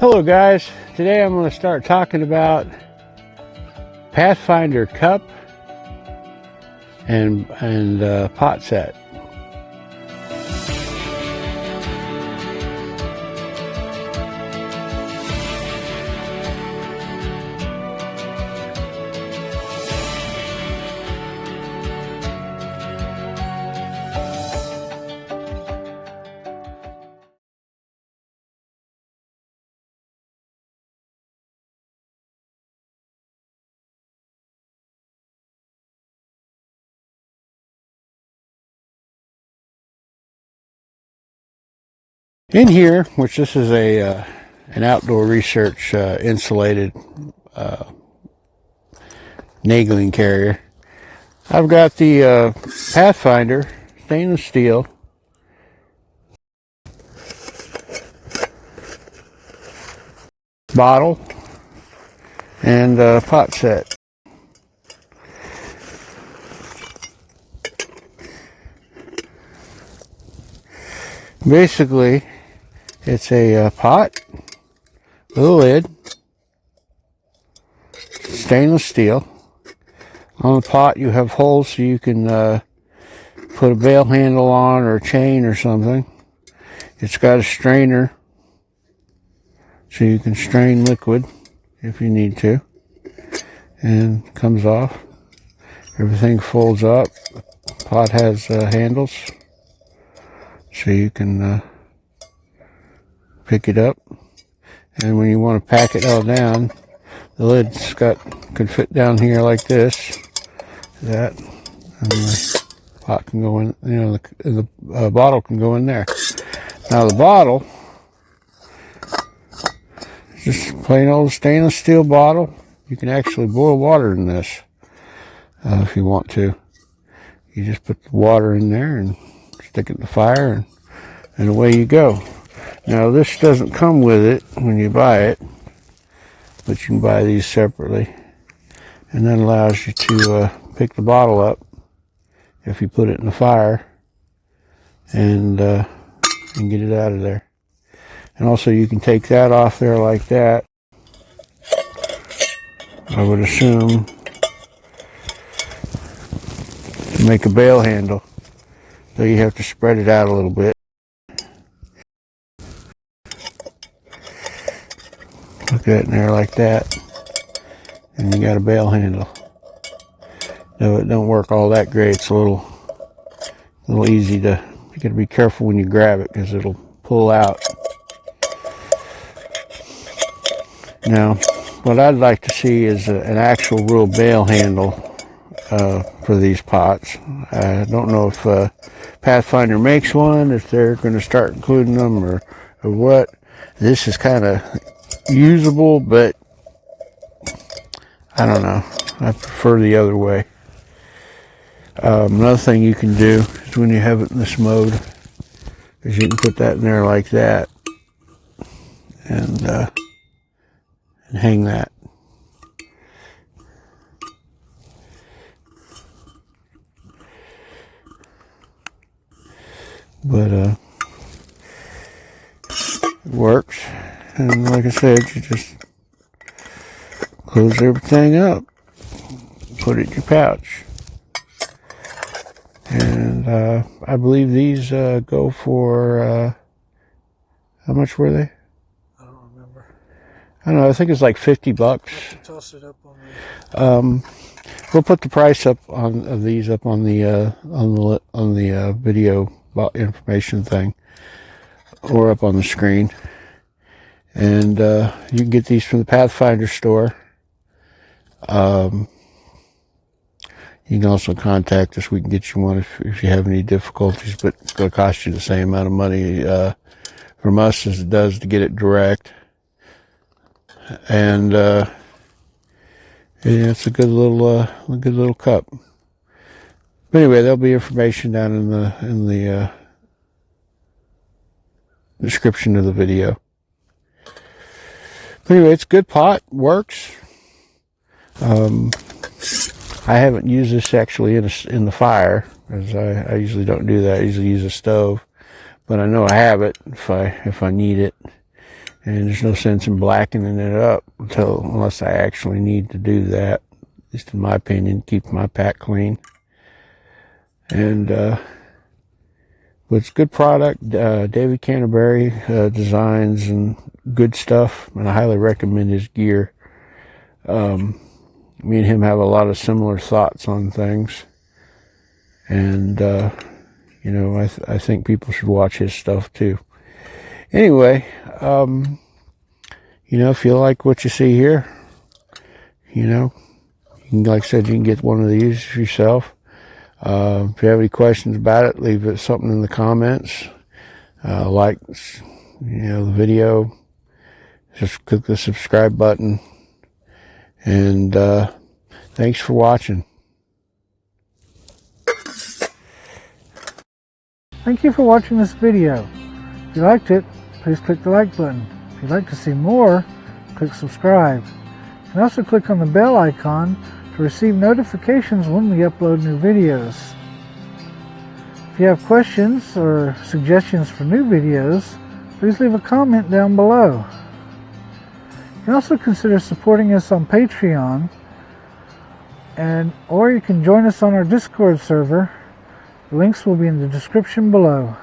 Hello guys, today I'm going to start talking about Pathfinder cup and pot set. In here, which this is an outdoor research insulated nagling carrier, I've got the Pathfinder stainless steel bottle and pot set. Basically, it's a pot with a lid, stainless steel. On the pot you have holes so you can put a bail handle on or a chain or something. It's got a strainer so you can strain liquid if you need to, and comes off. Everything folds up. The pot has handles so you can pick it up, and when you want to pack it all down, the lid's can fit down here like this, and the pot can go in, the bottle can go in there. Now the bottle is just plain old stainless steel bottle. You can actually boil water in this if you want to. You just put the water in there and stick it in the fire, and away you go. Now this doesn't come with it when you buy it, but you can buy these separately, and that allows you to pick the bottle up if you put it in the fire and get it out of there. And also you can take that off there like that, I would assume, to make a bail handle. So you have to spread it out a little bit. Put that in there like that, and you got a bail handle. No, it don't work all that great. It's a little easy to. You got to be careful when you grab it because it'll pull out. Now, what I'd like to see is an actual real bail handle for these pots. I don't know if Pathfinder makes one, if they're going to start including them, or what. This is kind of usable, but I don't know. I prefer the other way. Another thing you can do is when you have it in this mode, is you can put that in there like that, and hang that. But it works, and like I said, you just close everything up, put it in your pouch, and I believe these go for how much were they? I don't remember. I don't know. I think it's like $50. Toss it up on We'll put the price up of these up on the video information thing, or up on the screen. And you can get these from the Pathfinder store. You can also contact us. We can get you one if you have any difficulties, but it's going to cost you the same amount of money from us as it does to get it direct. And it's a good little cup. But anyway, there'll be information down in the description of the video. But anyway, it's a good pot, works. I haven't used this actually in the fire, as I usually don't do that. I usually use a stove, but I know I have it if I need it. And there's no sense in blackening it up unless I actually need to do that. At least in my opinion, keep my pack clean. And but it's a good product. David Canterbury designs and good stuff, and I highly recommend his gear. Me and him have a lot of similar thoughts on things, and you know, I think people should watch his stuff too. Anyway, you know, if you like what you see here, you know, you can, like I said, you can get one of these yourself. If you have any questions about it, leave it something in the comments. Like, you know, the video. Just click the subscribe button. And thanks for watching. Thank you for watching this video. If you liked it, please click the like button. If you'd like to see more, click subscribe. You can also click on the bell icon to receive notifications when we upload new videos. If you have questions or suggestions for new videos, please leave a comment down below. You can also consider supporting us on Patreon, or you can join us on our Discord server. The links will be in the description below.